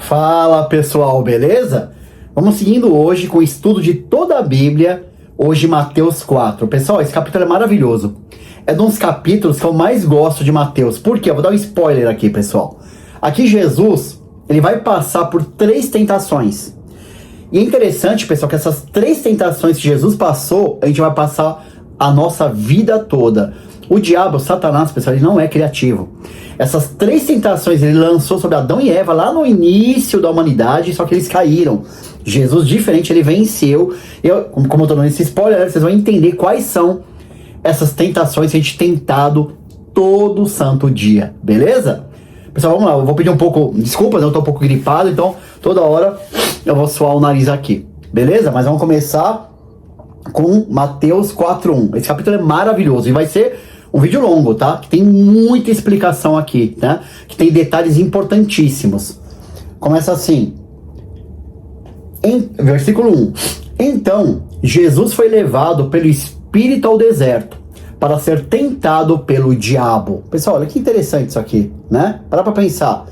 Fala pessoal, beleza? Vamos seguindo hoje com o estudo de toda a Bíblia, hoje Mateus 4. Pessoal, esse capítulo é maravilhoso. É de uns capítulos que eu mais gosto de Mateus. Por quê? Eu vou dar um spoiler aqui, pessoal. Aqui Jesus, ele vai passar por 3 tentações. E é interessante, pessoal, que essas 3 tentações que Jesus passou, a gente vai passar a nossa vida toda. O diabo, Satanás, pessoal, ele não é criativo. Essas 3 tentações ele lançou sobre Adão e Eva lá no início da humanidade, só que eles caíram. Jesus, diferente, ele venceu. Como eu tô dando esse spoiler, vocês vão entender quais são essas tentações que a gente tem tentado todo santo dia, beleza? Pessoal, vamos lá, eu vou pedir um pouco, desculpas, eu tô um pouco gripado, então toda hora eu vou suar o nariz aqui, beleza? Mas vamos começar com Mateus 4:1. Esse capítulo é maravilhoso e vai ser um vídeo longo, tá? Que tem muita explicação aqui, né? Que tem detalhes importantíssimos. Começa assim. Versículo 1. Então, Jesus foi levado pelo Espírito ao deserto para ser tentado pelo diabo. Pessoal, olha que interessante isso aqui, né? Para pra pensar.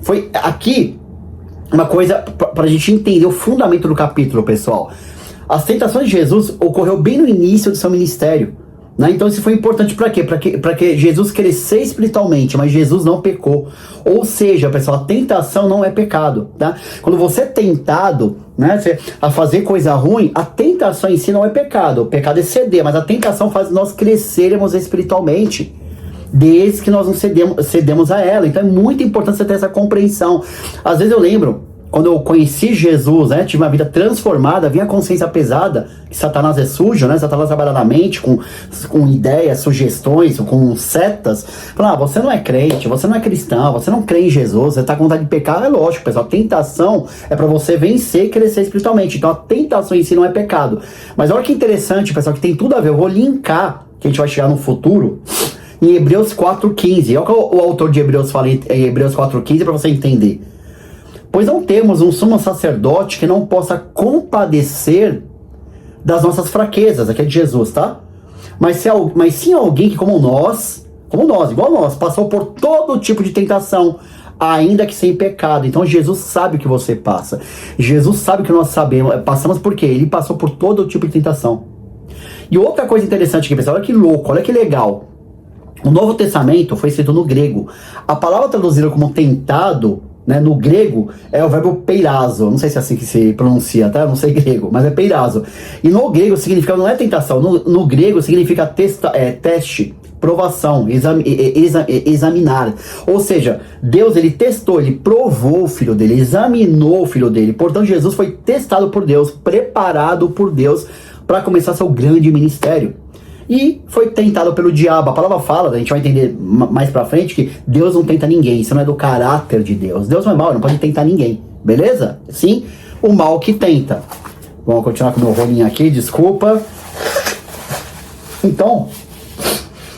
Foi aqui uma coisa pra gente entender o fundamento do capítulo, pessoal. As tentações de Jesus ocorreu bem no início do seu ministério, né? Então isso foi importante para quê? Para que Jesus crescesse espiritualmente, mas Jesus não pecou. Ou seja, pessoal, a tentação não é pecado, tá? Quando você é tentado, né, a fazer coisa ruim, a tentação em si não é pecado. O pecado é ceder, mas a tentação faz nós crescermos espiritualmente, desde que nós não cedemos a ela. Então é muito importante você ter essa compreensão. Às vezes eu lembro, quando eu conheci Jesus, né, tive uma vida transformada, vinha a consciência pesada, que Satanás é sujo, né, Satanás trabalha na mente com ideias, sugestões, com setas. Fala, você não é crente, você não é cristão, você não crê em Jesus, você tá com vontade de pecar, é lógico, pessoal, a tentação é para você vencer e crescer espiritualmente, então a tentação em si não é pecado. Mas olha que interessante, pessoal, que tem tudo a ver, eu vou linkar, que a gente vai chegar no futuro, em Hebreus 4:15, olha o que o autor de Hebreus fala em Hebreus 4:15 para você entender. Pois não temos um sumo sacerdote que não possa compadecer das nossas fraquezas, aqui é de Jesus, tá? Mas sim alguém que como nós, igual nós, passou por todo tipo de tentação, ainda que sem pecado. Então Jesus sabe o que você passa. Jesus sabe o que nós passamos porque ele passou por todo tipo de tentação. E outra coisa interessante aqui, pessoal, olha que louco, olha que legal. O Novo Testamento foi escrito no grego. A palavra traduzida como tentado, né, no grego é o verbo peirazo, não sei se é assim que se pronuncia, tá? Eu não sei grego, mas é peirazo. E no grego significa, não é tentação, no grego significa teste, provação, examinar. Ou seja, Deus, ele testou, ele provou o filho dele, examinou o filho dele. Portanto, Jesus foi testado por Deus, preparado por Deus para começar seu grande ministério. E foi tentado pelo diabo. A palavra fala, a gente vai entender mais pra frente, que Deus não tenta ninguém. Isso não é do caráter de Deus. Deus não é mau, não pode tentar ninguém. Beleza? Sim, o mal que tenta. Vamos continuar com o meu rolinho aqui, desculpa. Então,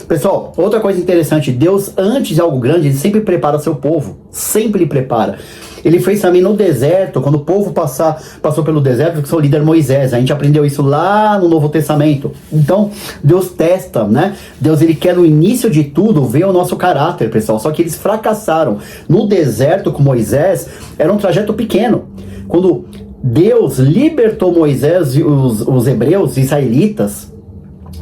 pessoal, outra coisa interessante. Deus, antes de algo grande, ele sempre prepara seu povo. Sempre prepara. Ele fez também no deserto, quando o povo passou pelo deserto, que seu líder Moisés. A gente aprendeu isso lá no Novo Testamento. Então, Deus testa, né? Deus, ele quer no início de tudo ver o nosso caráter, pessoal. Só que eles fracassaram. No deserto com Moisés, era um trajeto pequeno. Quando Deus libertou Moisés e os hebreus, os israelitas,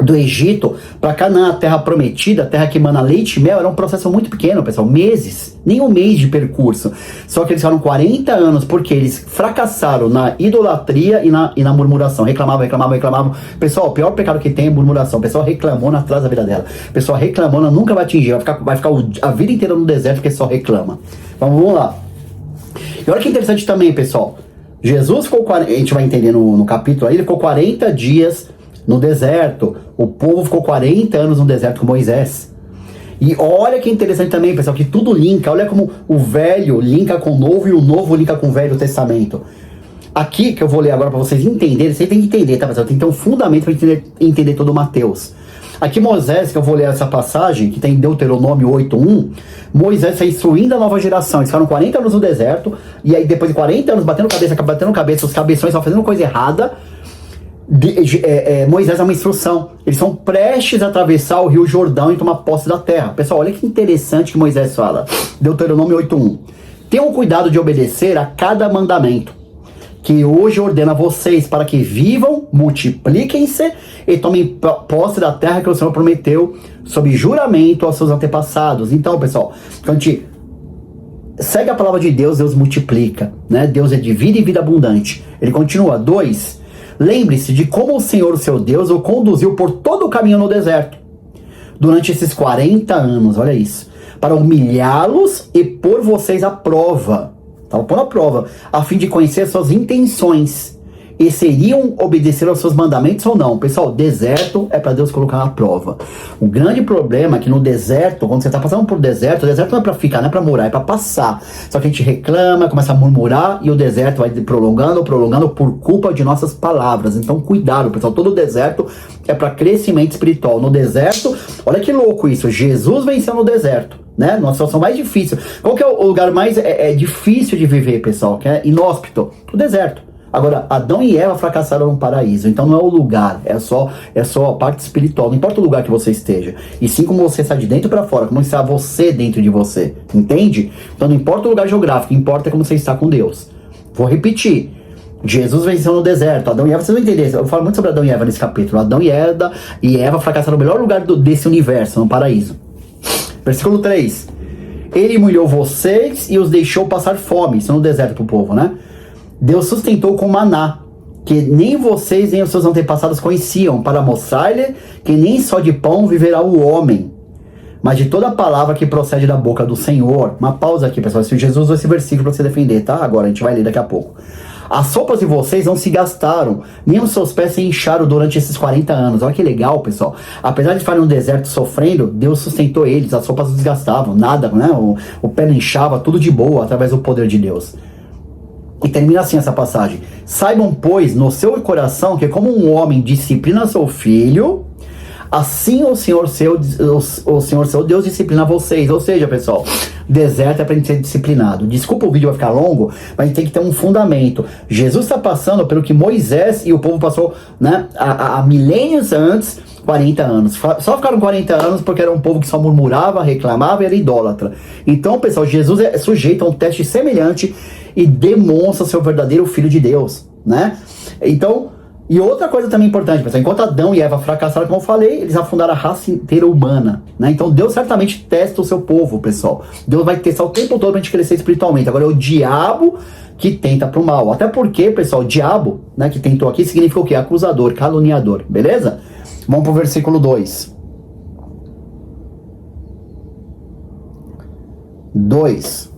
do Egito para Canaã, a terra prometida, a terra que emana leite e mel, era um processo muito pequeno, pessoal, meses, nem um mês de percurso. Só que eles ficaram 40 anos porque eles fracassaram na idolatria e na murmuração. Reclamavam. Pessoal, o pior pecado que tem é murmuração. O pessoal reclamando atrás da vida dela. O pessoal reclamando, nunca vai atingir, vai ficar a vida inteira no deserto porque só reclama. Vamos lá. E olha que interessante também, pessoal. Jesus ficou, a gente vai entender no capítulo aí, ele ficou 40 dias no deserto. O povo ficou 40 anos no deserto com Moisés. E olha que interessante também, pessoal, que tudo linka. Olha como o velho linka com o novo e o novo linka com o Velho Testamento. Aqui, que eu vou ler agora para vocês entenderem, vocês têm que entender, tá, pessoal? Tem que ter um fundamento para entender todo o Mateus. Aqui Moisés, que eu vou ler essa passagem, que tem Deuteronômio 8:1, Moisés está instruindo a nova geração. Eles ficaram 40 anos no deserto, e aí depois de 40 anos batendo cabeça, os cabeções estavam fazendo coisa errada. Moisés é uma instrução. Eles são prestes a atravessar o rio Jordão e tomar posse da terra. Pessoal, olha que interessante que Moisés fala. Deuteronômio 8:1. Tenham cuidado de obedecer a cada mandamento que hoje ordena vocês, para que vivam, multipliquem-se e tomem posse da terra que o Senhor prometeu sob juramento aos seus antepassados. Então, pessoal, quando a gente segue a palavra de Deus, Deus multiplica, né? Deus é de vida e vida abundante. Ele continua, 2, lembre-se de como o Senhor, seu Deus, o conduziu por todo o caminho no deserto, durante esses 40 anos, olha isso, para humilhá-los e pôr vocês à prova. Estava pondo à prova, a fim de conhecer suas intenções, e seriam obedecer aos seus mandamentos ou não. Pessoal, deserto é para Deus colocar à prova. O grande problema é que no deserto, quando você está passando por deserto, o deserto não é para ficar, não é para morar, é para passar. Só que a gente reclama, começa a murmurar, e o deserto vai prolongando por culpa de nossas palavras. Então cuidado, pessoal, todo deserto é para crescimento espiritual. No deserto, olha que louco isso, Jesus venceu no deserto, né? Numa situação mais difícil. Qual que é o lugar mais difícil de viver, pessoal? Que é inóspito? O deserto. Agora, Adão e Eva fracassaram no paraíso, então não é o lugar, é só a parte espiritual, não importa o lugar que você esteja, e sim como você está de dentro para fora, como está você dentro de você, entende? Então não importa o lugar geográfico, importa como você está com Deus. Vou repetir, Jesus venceu no deserto, Adão e Eva, vocês vão entender, eu falo muito sobre Adão e Eva nesse capítulo. Adão e Eva fracassaram no melhor lugar desse universo, no paraíso. Versículo 3, ele humilhou vocês e os deixou passar fome, isso é no deserto pro povo, né? Deus sustentou com maná, que nem vocês nem os seus antepassados conheciam, para mostrar-lhe que nem só de pão viverá o homem, mas de toda a palavra que procede da boca do Senhor. Uma pausa aqui, pessoal. Jesus usou esse versículo para você defender, tá? Agora a gente vai ler daqui a pouco. As roupas de vocês não se gastaram, nem os seus pés se incharam durante esses 40 anos. Olha que legal, pessoal. Apesar de estarem no deserto sofrendo, Deus sustentou eles. As roupas não desgastavam, nada, né? O pé não inchava, tudo de boa, através do poder de Deus. E termina assim essa passagem. Saibam, pois, no seu coração que como um homem disciplina seu filho, assim o Senhor seu Deus disciplina vocês. Ou seja, pessoal, deserto é para a gente ser disciplinado. Desculpa, o vídeo vai ficar longo, mas a gente tem que ter um fundamento. Jesus está passando pelo que Moisés e o povo passou, né, há milênios antes, 40 anos. Só ficaram 40 anos porque era um povo que só murmurava, reclamava e era idólatra. Então, pessoal, Jesus é sujeito a um teste semelhante e demonstra ser o verdadeiro Filho de Deus, né? Então, e outra coisa também importante, pessoal, enquanto Adão e Eva fracassaram, como eu falei, eles afundaram a raça inteira humana, né? Então Deus certamente testa o seu povo, pessoal. Deus vai testar o tempo todo pra gente crescer espiritualmente. Agora é o diabo que tenta pro mal. Até porque, pessoal, o diabo, né, que tentou aqui, significa o quê? Acusador, caluniador, beleza? Vamos pro versículo 2. 2.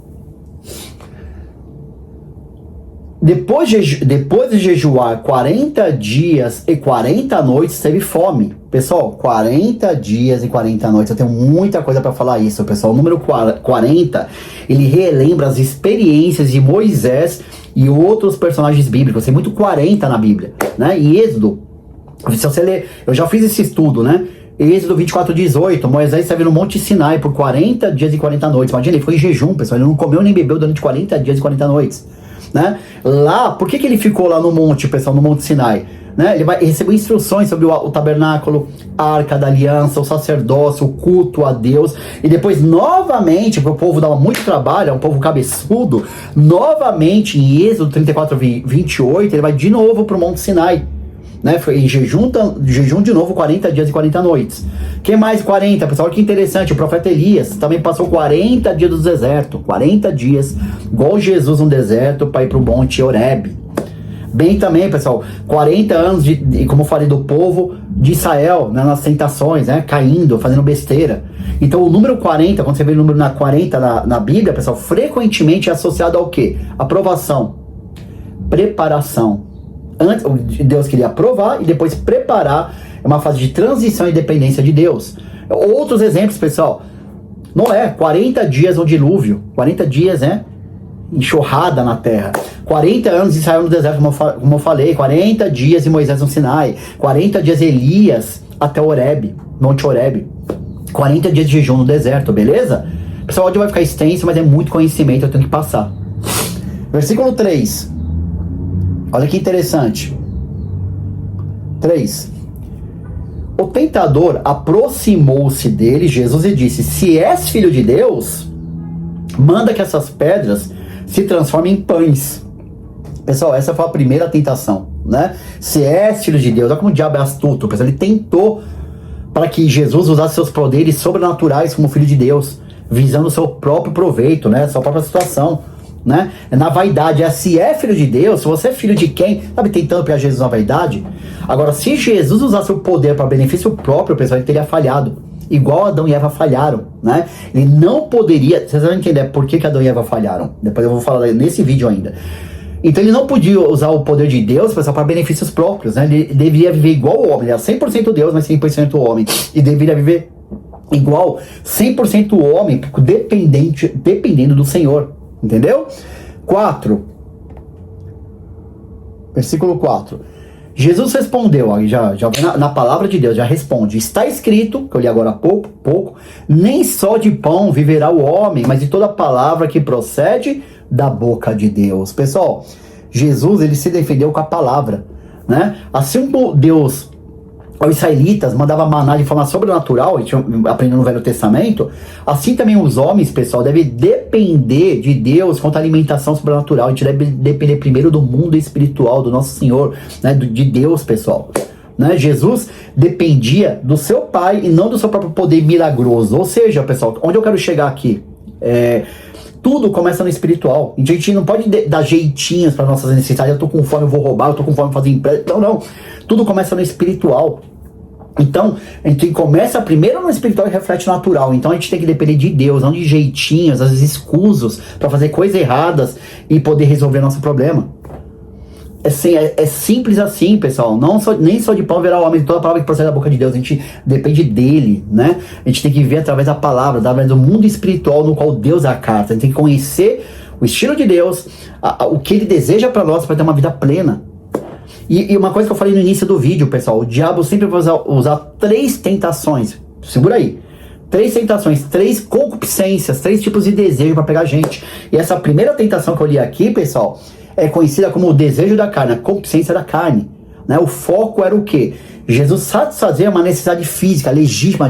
Depois de jejuar 40 dias e 40 noites, teve fome. Pessoal, 40 dias e 40 noites, eu tenho muita coisa para falar isso, pessoal. O número 40, ele relembra as experiências de Moisés e outros personagens bíblicos. Tem muito 40 na Bíblia, né? Em Êxodo, se você ler, eu já fiz esse estudo, né? Êxodo 24:18, Moisés esteve no Monte Sinai por 40 dias e 40 noites. Imagina, ele foi em jejum, pessoal, ele não comeu nem bebeu durante 40 dias e 40 noites. Né? Lá, por que ele ficou lá no monte, pessoal, no Monte Sinai? Né? Ele recebeu instruções sobre o tabernáculo, a arca da aliança, o sacerdócio, o culto a Deus, e depois novamente, porque o povo dava muito trabalho, é um povo cabeçudo, novamente em Êxodo 34:28, ele vai de novo para o Monte Sinai, né? Foi em jejum de novo 40 dias e 40 noites. Que mais 40, pessoal? Olha que interessante, o profeta Elias também passou 40 dias no deserto, 40 dias, igual Jesus no deserto, para ir para o Monte Horebe. Bem também, pessoal, 40 anos, como eu falei, do povo de Israel, né, nas tentações, né, caindo, fazendo besteira. Então o número 40, quando você vê o número 40 na Bíblia, pessoal, frequentemente é associado ao quê? Aprovação, preparação. Antes, Deus queria aprovar e depois preparar. É uma fase de transição e dependência de Deus. Outros exemplos, pessoal. Noé, 40 dias no dilúvio. 40 dias, né? Enxurrada na terra. 40 anos de Israel no deserto, como eu falei. 40 dias de Moisés no Sinai. 40 dias Elias até Horebe, Monte Horebe. 40 dias de jejum no deserto, beleza? Pessoal, hoje vai ficar extenso, mas é muito conhecimento, eu tenho que passar. Versículo 3. Olha que interessante. 3. O tentador aproximou-se dele, Jesus, e disse: se és filho de Deus, manda que essas pedras se transforma em pães. Pessoal, essa foi a primeira tentação, né? Se és filho de Deus, olha como o diabo é astuto, pessoal. Ele tentou para que Jesus usasse seus poderes sobrenaturais como filho de Deus, visando o seu próprio proveito, né? Sua própria situação, né? Na vaidade, se é filho de Deus, se você é filho de quem, sabe, tentando pegar Jesus na vaidade. Agora, se Jesus usasse o poder para benefício próprio, pessoal, ele teria falhado. Igual Adão e Eva falharam, né? Ele não poderia... Vocês vão entender por que Adão e Eva falharam. Depois eu vou falar nesse vídeo ainda. Então ele não podia usar o poder de Deus, pessoal, para benefícios próprios, né? Ele deveria viver igual o homem. Ele era 100% Deus, mas 100% homem. E deveria viver igual 100% homem, dependendo do Senhor. Entendeu? 4. Versículo 4. Jesus respondeu, ó, já na palavra de Deus, já responde. Está escrito, que eu li agora há pouco, nem só de pão viverá o homem, mas de toda palavra que procede da boca de Deus. Pessoal, Jesus, ele se defendeu com a palavra, né? Assim como Deus, aos israelitas, mandava maná de forma sobrenatural, a gente aprendeu no Velho Testamento, assim também os homens, pessoal, devem depender de Deus quanto à alimentação sobrenatural. A gente deve depender primeiro do mundo espiritual, do nosso Senhor, né? De Deus, pessoal. Né? Jesus dependia do seu Pai e não do seu próprio poder milagroso. Ou seja, pessoal, onde eu quero chegar aqui? Tudo começa no espiritual. A gente não pode dar jeitinhos para nossas necessidades. Eu tô com fome, eu vou roubar, eu tô com fome, eu vou fazer empréstimo. Não. Tudo começa no espiritual. Então, a gente começa primeiro no espiritual e reflete no natural. Então a gente tem que depender de Deus, não de jeitinhos, às vezes escusos, para fazer coisas erradas e poder resolver nosso problema. É simples assim, pessoal. Nem só de pão verá o homem, de toda palavra que procede da boca de Deus. A gente depende dele, né? A gente tem que ver através da palavra, através do mundo espiritual no qual Deus é a carta. A gente tem que conhecer o estilo de Deus, o que ele deseja para nós, para ter uma vida plena. E uma coisa que eu falei no início do vídeo, pessoal, o diabo sempre vai usar 3 tentações. Segura aí. 3 tentações, 3 concupiscências, 3 tipos de desejo para pegar a gente. E essa primeira tentação que eu li aqui, pessoal, é conhecida como o desejo da carne, a concupiscência da carne. Né? O foco era o quê? Jesus satisfazia uma necessidade física, legítima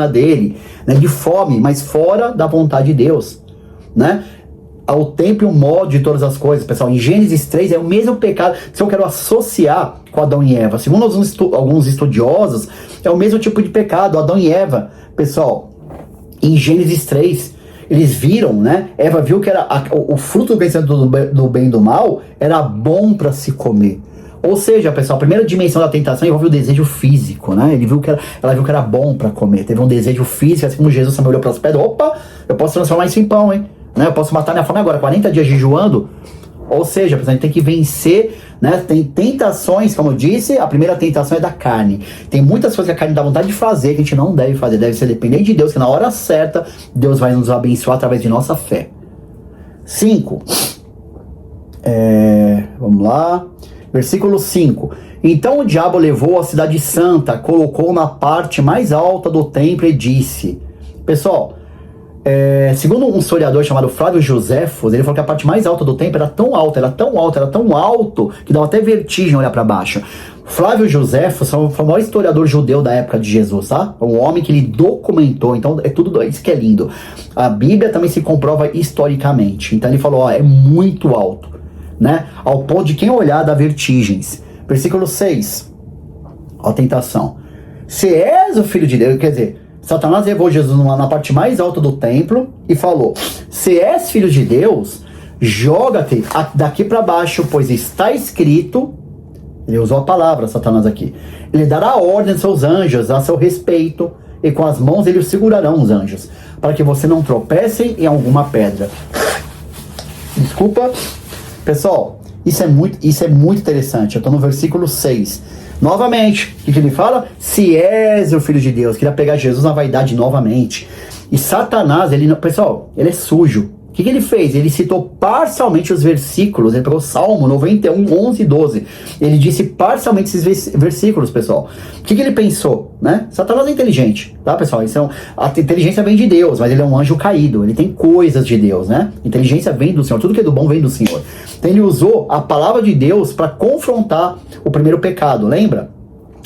dele, né? De fome, mas fora da vontade de Deus. Né? Ao tempo e o modo de todas as coisas, pessoal. Em Gênesis 3 é o mesmo pecado. Se eu quero associar com Adão e Eva, segundo alguns estudiosos, é o mesmo tipo de pecado, Adão e Eva. Pessoal, em Gênesis 3, eles viram, né? Eva viu que era o fruto do conhecimento do bem e do mal era bom para se comer. Ou seja, pessoal, a primeira dimensão da tentação envolve o desejo físico, né? Ela viu que era bom para comer. Teve um desejo físico, assim como Jesus também olhou para as pedras. Opa, eu posso transformar isso em pão, hein? Né? Eu posso matar minha fome agora, 40 dias jejuando. Ou seja, a gente tem que vencer, né? Tem tentações, como eu disse, a primeira tentação é da carne. Tem muitas coisas que a carne dá vontade de fazer que a gente não deve fazer. Deve ser dependente de Deus, que na hora certa Deus vai nos abençoar através de nossa fé. 5. Vamos lá. Versículo 5. Então o diabo levou a cidade santa, colocou na parte mais alta do templo e disse... Pessoal... segundo um historiador chamado Flávio Joséfos, ele falou que a parte mais alta do templo era tão alto, que dava até vertigem olhar para baixo. Flávio Joséfos foi o maior historiador judeu da época de Jesus, tá? Um homem que ele documentou, então é tudo isso que é lindo. A Bíblia também se comprova historicamente. Então ele falou, é muito alto, né? Ao ponto de quem olhar dá vertigens. Versículo 6. Ó a tentação. Se és o filho de Deus, quer dizer... Satanás levou Jesus na parte mais alta do templo e falou, se és filho de Deus, joga-te daqui para baixo, pois está escrito, ele usou a palavra, Satanás aqui, ele dará ordem aos seus anjos a seu respeito, e com as mãos eles segurarão os anjos, para que você não tropece em alguma pedra. Desculpa, pessoal, isso é muito interessante, eu estou no versículo 6. Novamente, o que ele fala? Se és o filho de Deus. Queria pegar Jesus na vaidade novamente. E Satanás, pessoal, ele é sujo. O que ele fez? Ele citou parcialmente os versículos. Ele pegou Salmo 91, 11 e 12. Ele disse parcialmente esses versículos, pessoal. O que ele pensou? Né? Satanás é inteligente, tá, pessoal? A inteligência vem de Deus, mas ele é um anjo caído. Ele tem coisas de Deus, né? Inteligência vem do Senhor. Tudo que é do bom vem do Senhor. Então ele usou a palavra de Deus para confrontar o primeiro pecado, lembra?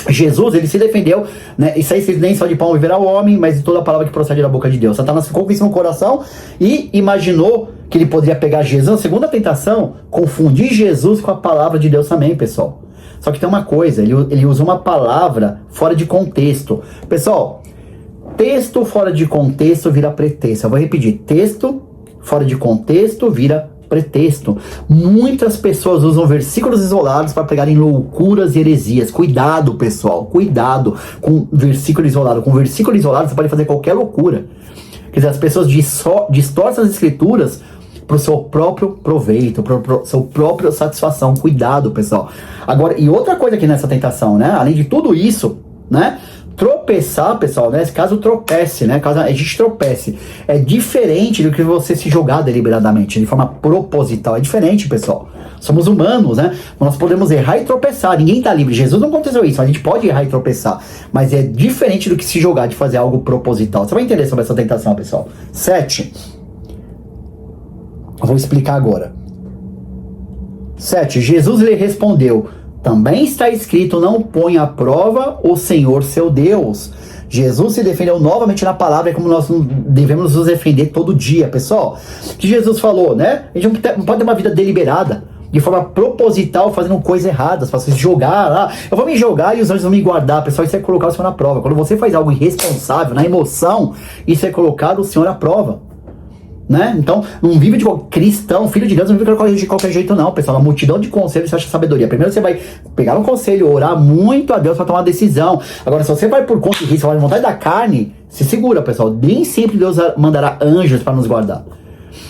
Jesus, ele se defendeu, né? Isso aí nem só de pão viverá o homem, mas de toda a palavra que procede da boca de Deus. Satanás ficou com isso no coração e imaginou que ele poderia pegar Jesus. A segunda tentação, confundir Jesus com a palavra de Deus também, pessoal. Só que tem uma coisa, ele usa uma palavra fora de contexto. Pessoal, texto fora de contexto vira pretexto. Eu vou repetir, texto fora de contexto vira pretexto. Muitas pessoas usam versículos isolados para pregarem loucuras e heresias. Cuidado, pessoal, cuidado com versículo isolado. Com versículo isolado você pode fazer qualquer loucura. Quer dizer, as pessoas distorcem as escrituras para o seu próprio proveito, para a sua própria satisfação. Cuidado, pessoal. Agora, e outra coisa aqui nessa tentação, né? Além de tudo isso, né? Tropeçar, pessoal, né? Caso tropece, né? Caso a gente tropece, é diferente do que você se jogar deliberadamente, de forma proposital. É diferente, pessoal. Somos humanos, né? Nós podemos errar e tropeçar. Ninguém tá livre. Jesus não aconteceu isso. A gente pode errar e tropeçar. Mas é diferente do que se jogar, de fazer algo proposital. Você vai entender sobre essa tentação, pessoal. 7. Eu vou explicar agora. 7. Jesus lhe respondeu: também está escrito, não põe à prova o Senhor seu Deus. Jesus se defendeu novamente na palavra, como nós devemos nos defender todo dia, pessoal. Que Jesus falou, né? A gente não pode ter uma vida deliberada, de forma proposital, fazendo coisas erradas, para se jogar lá. Eu vou me jogar e os anjos vão me guardar, pessoal. Isso é colocar o Senhor na prova. Quando você faz algo irresponsável, na emoção, isso é colocar o Senhor à prova. Né? Então, não vive de cristão, filho de Deus, não vive de qualquer jeito não, pessoal. Uma multidão de conselhos você acha sabedoria. Primeiro você vai pegar um conselho, orar muito a Deus para tomar uma decisão. Agora, se você vai por conta e risco, vai de vontade da carne, se segura, pessoal. Nem sempre Deus mandará anjos para nos guardar.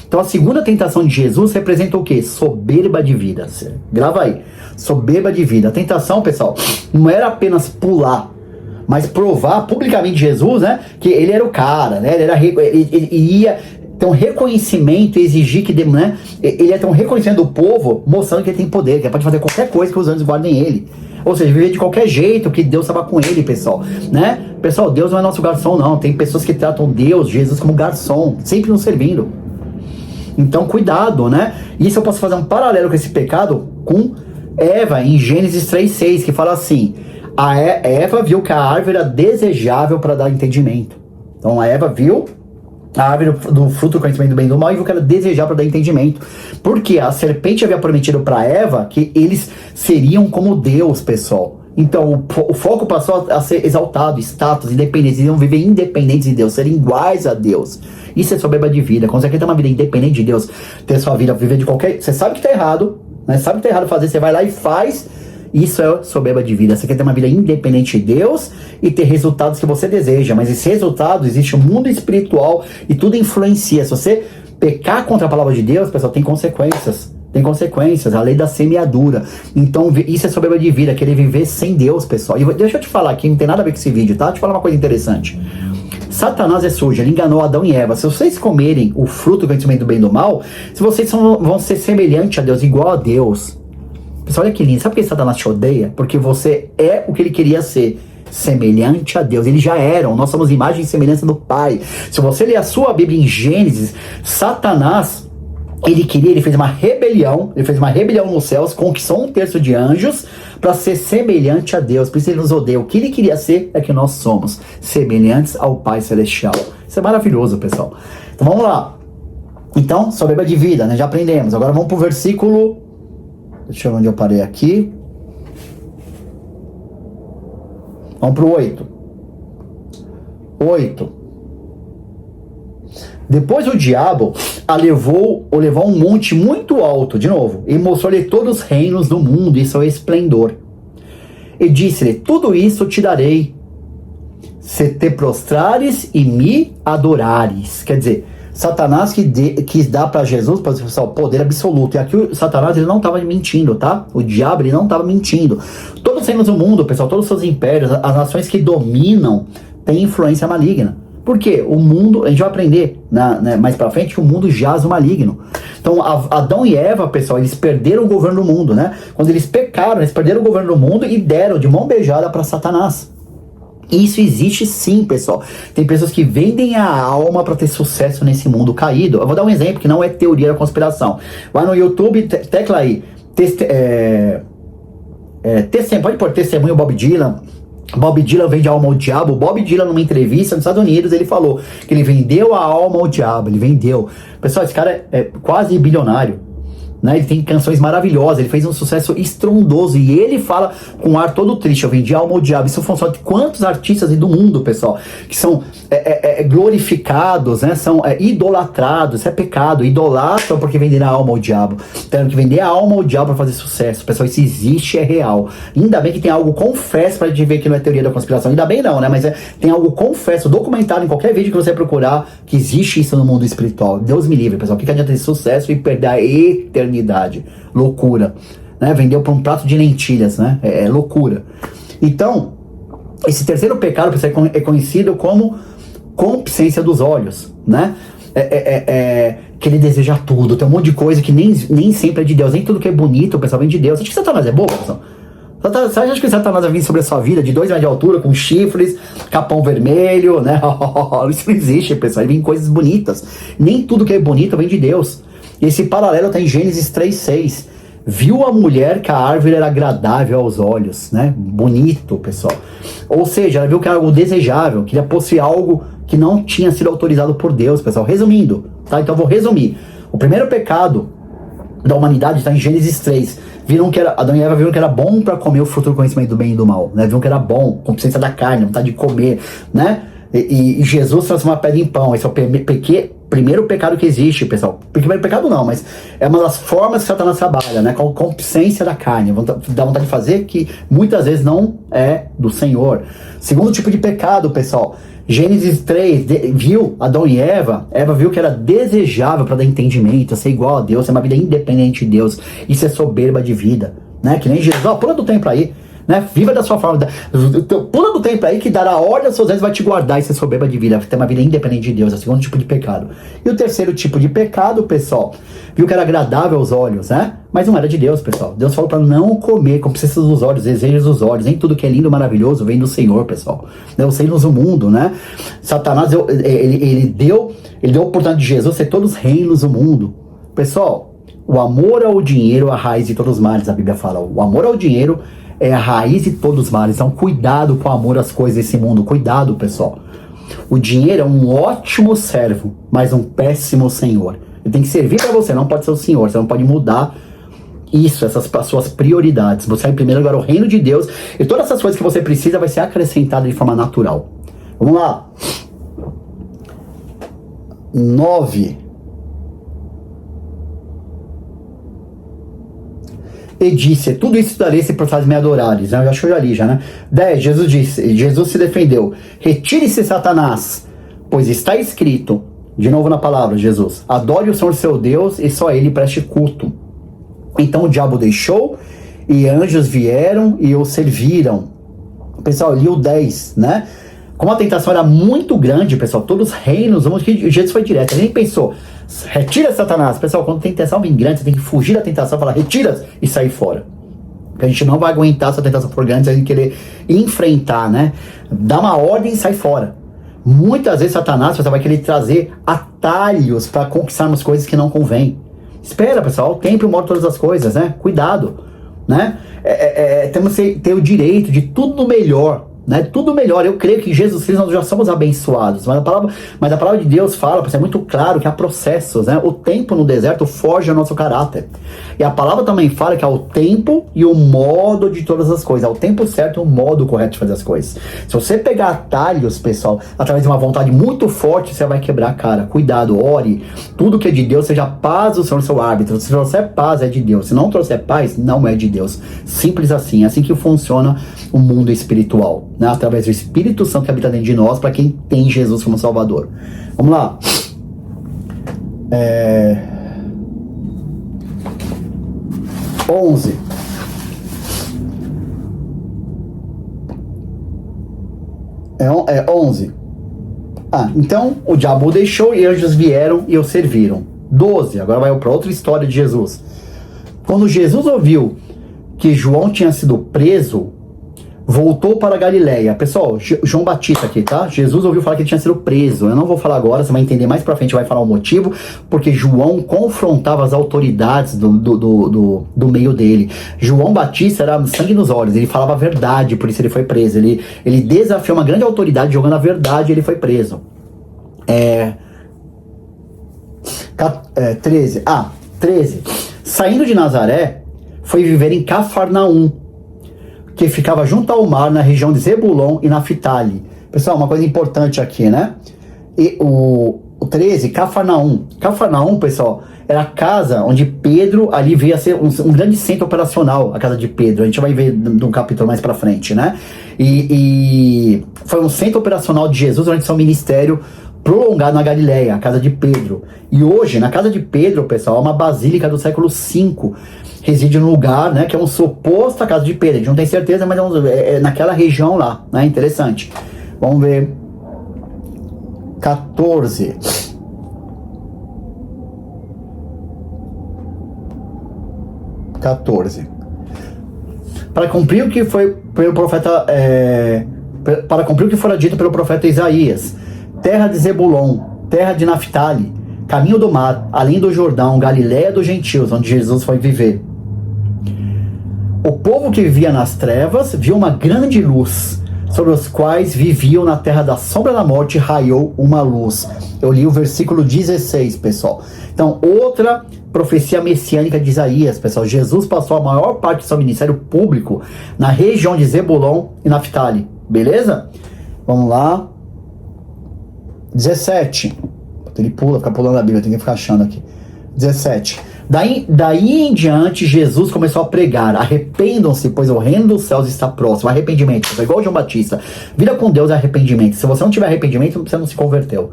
Então, a segunda tentação de Jesus representa o quê? Soberba de vida. Grava aí. Soberba de vida. A tentação, pessoal, não era apenas pular, mas provar publicamente Jesus, né? Que ele era o cara, né? Ele ia ter um reconhecimento e exigir que, né, ele ia ter um reconhecimento do povo, mostrando que ele tem poder, que ele pode fazer qualquer coisa que os anjos guardem ele. Ou seja, viver de qualquer jeito, que Deus estava com ele, pessoal, né? Pessoal, Deus não é nosso garçom, não. Tem pessoas que tratam Deus, Jesus, como garçom, sempre nos servindo. Então, cuidado, né? Isso eu posso fazer um paralelo com esse pecado com Eva, em Gênesis 3:6, que fala assim: a Eva viu que a árvore era desejável para dar entendimento. Então, a Eva viu a árvore do fruto do conhecimento do bem e do mal e viu que era desejável para dar entendimento. Porque a serpente havia prometido para Eva que eles seriam como Deus, pessoal. Então, o foco passou a ser exaltado, status, independência. Eles iam viver independentes de Deus, serem iguais a Deus. Isso é soberba de vida. Quando você quer ter uma vida independente de Deus, ter sua vida, viver de qualquer... Você sabe que tá errado, né? Sabe que tá errado fazer, você vai lá e faz. Isso é soberba de vida. Você quer ter uma vida independente de Deus e ter resultados que você deseja. Mas esse resultado, existe um mundo espiritual e tudo influencia. Se você pecar contra a palavra de Deus, pessoal, tem consequências. Tem consequências, a lei da semeadura. Então, isso é soberba de vida, querer viver sem Deus, pessoal. E deixa eu te falar aqui, não tem nada a ver com esse vídeo, tá? Deixa eu te falar uma coisa interessante. Satanás é sujo, ele enganou Adão e Eva. Se vocês comerem o fruto do conhecimento do bem e do mal, se vocês vão ser semelhantes a Deus, igual a Deus. Pessoal, olha que lindo. Sabe por que Satanás te odeia? Porque você é o que ele queria ser. Semelhante a Deus. Eles já eram. Nós somos imagem e semelhança do Pai. Se você ler a sua Bíblia em Gênesis, Satanás, ele fez uma rebelião nos céus, conquistou 1/3 de anjos para ser semelhante a Deus. Por isso ele nos odeia. O que ele queria ser é que nós somos semelhantes ao Pai Celestial. Isso é maravilhoso, pessoal. Então vamos lá. Então, soberba de vida, né? Já aprendemos. Agora vamos para o versículo... Deixa eu ver onde eu parei aqui. Vamos para o 8. 8. Depois o diabo o levou a um monte muito alto, de novo, e mostrou-lhe todos os reinos do mundo e seu esplendor. E disse-lhe: tudo isso te darei, se te prostrares e me adorares. Quer dizer, Satanás quis dar para Jesus, para o poder absoluto. E aqui o Satanás, ele não estava mentindo, tá? O diabo, ele não estava mentindo. Todos os reinos do mundo, pessoal, todos os seus impérios, as nações que dominam, têm influência maligna. Por quê? O mundo, a gente vai aprender mais pra frente que o mundo jaz o maligno. Então, Adão e Eva, pessoal, eles perderam o governo do mundo, né? Quando eles pecaram, eles perderam o governo do mundo e deram de mão beijada para Satanás. Isso existe sim, pessoal. Tem pessoas que vendem a alma para ter sucesso nesse mundo caído. Eu vou dar um exemplo que não é teoria da conspiração. Vai no YouTube, tecla aí. Pode pôr testemunho Bob Dylan. Bob Dylan vende a alma ao diabo. Bob Dylan, numa entrevista nos Estados Unidos, ele falou que ele vendeu a alma ao diabo. Ele vendeu. Pessoal, esse cara é quase bilionário, né? Ele tem canções maravilhosas, ele fez um sucesso estrondoso e ele fala com um ar todo triste: eu vendi a alma ao diabo. Isso funciona de quantos artistas do mundo, pessoal, que são glorificados, né? São idolatrados. Isso é pecado, idolatram porque venderam a alma ao diabo. Tem que vender a alma ao diabo para fazer sucesso. Pessoal, isso existe, é real. Ainda bem que tem algo confesso pra gente ver que não é teoria da conspiração. Ainda bem não, né? Mas tem algo confesso, documentado em qualquer vídeo que você procurar, que existe isso no mundo espiritual. Deus me livre, pessoal. O que adianta ter sucesso e perder a eternidade? Loucura, né? Vendeu por um prato de lentilhas, né? É loucura. Então, esse terceiro pecado, pessoal, é conhecido como concupiscência dos olhos, né? Que ele deseja tudo. Tem um monte de coisa que nem sempre é de Deus. Nem tudo que é bonito, o pessoal, vem de Deus. Acho que Satanás é bobo, pessoal. Você acha que Satanás vai vir sobre a sua vida de 2 metros de altura, com chifres, capão vermelho, né? Isso não existe, pessoal. Ele vem coisas bonitas. Nem tudo que é bonito vem de Deus. E esse paralelo está em Gênesis 3:6. Viu a mulher que a árvore era agradável aos olhos, né? Bonito, pessoal. Ou seja, ela viu que era algo desejável, queria possuir algo que não tinha sido autorizado por Deus, pessoal. Resumindo, tá? Então eu vou resumir. O primeiro pecado da humanidade está em Gênesis 3. Adão e Eva viram que era bom para comer o fruto do conhecimento do bem e do mal, né? Viram que era bom, concupiscência da carne, vontade de comer, né? E Jesus transforma a pedra em pão. Esse é o primeiro pecado que existe, pessoal. Primeiro pecado não, mas é uma das formas que Satanás trabalha, né? Com a concupiscência da carne, dá vontade de fazer, que muitas vezes não é do Senhor. Segundo tipo de pecado, pessoal, Gênesis 3, viu Adão e Eva viu que era desejável para dar entendimento, ser igual a Deus, ser uma vida independente de Deus, isso é soberba de vida, né? Que nem Jesus, pula do templo aí, né? Viva da sua forma, pula do templo aí que dará ordem aos seus anjos, vai te guardar, isso é soberba de vida, ter uma vida independente de Deus, é o segundo tipo de pecado. E o terceiro tipo de pecado, pessoal, viu que era agradável aos olhos, né? Mas não era de Deus, pessoal. Deus falou para não comer, concupiscência dos olhos, desejos dos olhos, nem tudo que é lindo, maravilhoso vem do Senhor, pessoal. Os reinos do mundo, né? Satanás, ele deu a oportunidade de Jesus ser todos os reinos do mundo. Pessoal, o amor ao dinheiro é a raiz de todos os males, a Bíblia fala. O amor ao dinheiro é a raiz de todos os males. Então, cuidado com o amor às coisas desse mundo. Cuidado, pessoal. O dinheiro é um ótimo servo, mas um péssimo senhor. Ele tem que servir para você, não pode ser o senhor. Você não pode mudar isso, essas suas prioridades. Você em primeiro lugar o reino de Deus, e todas essas coisas que você precisa vai ser acrescentada de forma natural. Vamos lá. 9. E disse: tudo isso darei se por me adorares. Eu acho que eu já li já, né? 10. Jesus se defendeu: retire-se, Satanás, pois está escrito, de novo na palavra, Jesus: adore o Senhor seu Deus e só a ele preste culto. Então o diabo deixou e anjos vieram e o serviram. Pessoal, eu li o 10, né? Como a tentação era muito grande, pessoal, todos os reinos, Jesus foi direto, ele nem pensou: retira, Satanás. Pessoal, quando tem tentação bem grande, você tem que fugir da tentação, falar retira e sair fora. Porque a gente não vai aguentar se a tentação for grande, a gente querer enfrentar, né? Dá uma ordem e sai fora. Muitas vezes Satanás, pessoal, vai querer trazer atalhos para conquistarmos coisas que não convém. Espera, pessoal, o tempo mora todas as coisas, né? Cuidado, né? Temos que ter o direito de tudo melhor, né? Tudo melhor. Eu creio que em Jesus Cristo nós já somos abençoados, mas a palavra de Deus fala, é muito claro que há processos, né? O tempo no deserto forja o nosso caráter. E a palavra também fala que há o tempo e o modo de todas as coisas. Há o tempo certo e o modo correto de fazer as coisas. Se você pegar atalhos, pessoal, através de uma vontade muito forte, você vai quebrar a cara. Cuidado, ore. Tudo que é de Deus, seja paz do Senhor, seu árbitro. Se trouxer paz, é de Deus. Se não trouxer paz, não é de Deus. Simples assim. É assim que funciona o mundo espiritual, né? Através do Espírito Santo que habita dentro de nós, para quem tem Jesus como Salvador. Vamos lá. 11. É 11. Então o diabo o deixou e anjos vieram e o serviram. 12. Agora vai para outra história de Jesus. Quando Jesus ouviu que João tinha sido preso, voltou para a Galileia. Pessoal, João Batista aqui, tá? Jesus ouviu falar que ele tinha sido preso. Eu não vou falar agora, você vai entender mais pra frente, vai falar o motivo, porque João confrontava as autoridades do meio dele. João Batista era sangue nos olhos, ele falava a verdade, por isso ele foi preso. Ele desafiou uma grande autoridade jogando a verdade e ele foi preso. 13. 13. Saindo de Nazaré, foi viver em Cafarnaum, que ficava junto ao mar, na região de Zebulon e Naftali. Pessoal, uma coisa importante aqui, né? E o 13, Cafarnaum. Cafarnaum, pessoal, era a casa onde Pedro ali veio a ser um grande centro operacional, a casa de Pedro. A gente vai ver no capítulo mais pra frente, né? E foi um centro operacional de Jesus durante seu ministério prolongado na Galileia, a casa de Pedro. E hoje, na casa de Pedro, pessoal, é uma basílica do século V. Reside num lugar, né, que é um suposto a casa de Pedro. A gente não tem certeza, mas é naquela região lá, né? Interessante. Vamos ver. 14. Para cumprir o que foi pelo profeta, para cumprir o que fora dito pelo profeta Isaías: terra de Zebulon, terra de Naftali, caminho do mar, além do Jordão, Galileia dos gentios, onde Jesus foi viver. O povo que vivia nas trevas viu uma grande luz, sobre os quais viviam na terra da sombra da morte, raiou uma luz. Eu li o versículo 16, pessoal. Então, outra profecia messiânica de Isaías, pessoal. Jesus passou a maior parte do seu ministério público na região de Zebulon e Naftali. Beleza? Vamos lá. 17. Ele fica pulando a Bíblia, tem que ficar achando aqui. 17. Daí em diante, Jesus começou a pregar: arrependam-se, pois o reino dos céus está próximo. Arrependimento, é igual João Batista. Vida com Deus é arrependimento. Se você não tiver arrependimento, você não se converteu.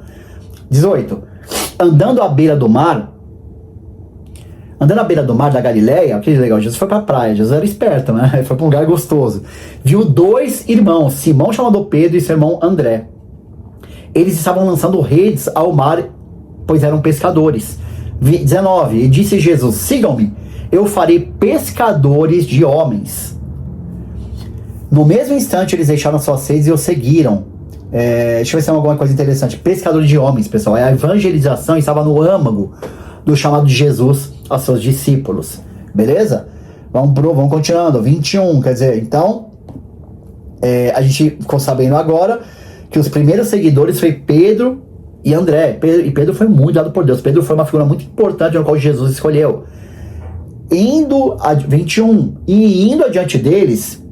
18. Andando à beira do mar da Galileia, que legal, Jesus foi pra praia, Jesus era esperto, né? Ele foi pra um lugar gostoso. Viu 2 irmãos, Simão, chamado Pedro, e seu irmão André. Eles estavam lançando redes ao mar, pois eram pescadores. 19. E disse Jesus: sigam-me, eu farei pescadores de homens. No mesmo instante, eles deixaram suas redes e o seguiram. Deixa eu ver se tem alguma coisa interessante. Pescadores de homens, pessoal. A evangelização estava no âmago do chamado de Jesus aos seus discípulos. Beleza? Vamos continuando. 21. Quer dizer, então, a gente ficou sabendo agora que os primeiros seguidores foi Pedro e André. Pedro foi muito dado por Deus. Pedro foi uma figura muito importante no qual Jesus escolheu. 21. E indo adiante deles,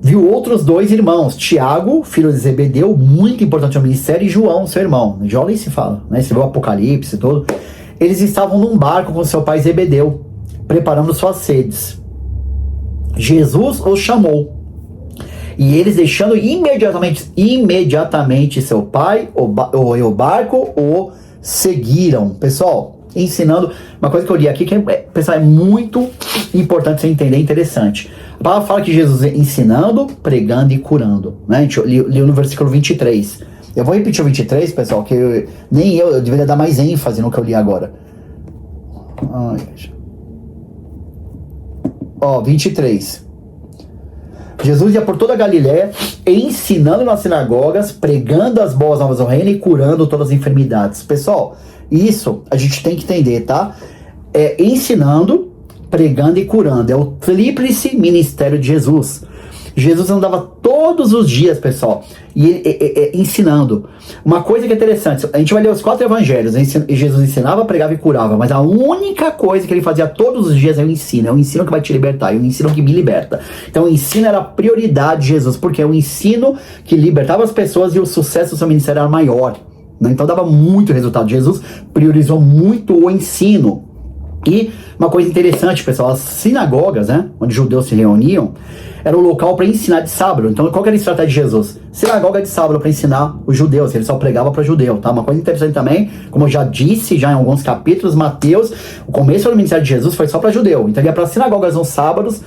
viu outros 2 irmãos, Tiago, filho de Zebedeu, muito importante no ministério, e João, seu irmão. João nem se fala, né? Escreveu o Apocalipse e todo. Eles estavam num barco com seu pai Zebedeu, preparando suas redes. Jesus os chamou. E eles, deixando imediatamente seu pai, o barco, o seguiram. Pessoal, ensinando, uma coisa que eu li aqui, que pessoal, é muito importante você entender, interessante. A palavra fala que Jesus ensinando, pregando e curando, né? A gente leu no versículo 23. Eu vou repetir o 23, pessoal, que eu deveria dar mais ênfase no que eu li agora. 23. Jesus ia por toda a Galiléia, ensinando nas sinagogas, pregando as boas novas do reino e curando todas as enfermidades. Pessoal, isso a gente tem que entender, tá? Ensinando, pregando e curando. É o tríplice ministério de Jesus. Jesus andava todos os dias, pessoal, e ensinando. Uma coisa que é interessante, a gente vai ler os 4 evangelhos, Jesus ensinava, pregava e curava, mas a única coisa que ele fazia todos os dias é o ensino que vai te libertar, é o ensino que me liberta. Então o ensino era a prioridade de Jesus, porque é o ensino que libertava as pessoas e o sucesso do seu ministério era maior, né? Então dava muito resultado. Jesus priorizou muito o ensino. E uma coisa interessante, pessoal, as sinagogas, né, onde os judeus se reuniam, era o local para ensinar de sábado. Então, qual que era a estratégia de Jesus? Sinagoga de sábado para ensinar os judeus, ele só pregava para judeu, tá? Uma coisa interessante também, como eu já disse já em alguns capítulos, Mateus, o começo do ministério de Jesus foi só para judeu. Então, ele ia para sinagogas nos sábados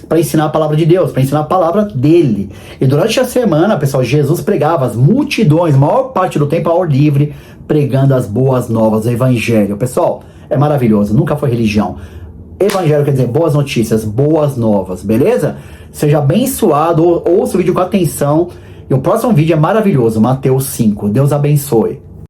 para ensinar a palavra de Deus, para ensinar a palavra dele. E durante a semana, pessoal, Jesus pregava as multidões, a maior parte do tempo ao ar livre, pregando as boas novas do evangelho. Pessoal, é maravilhoso, nunca foi religião. Evangelho quer dizer boas notícias, boas novas, beleza? Seja abençoado, ouça o vídeo com atenção. E o próximo vídeo é maravilhoso, Mateus 5. Deus abençoe.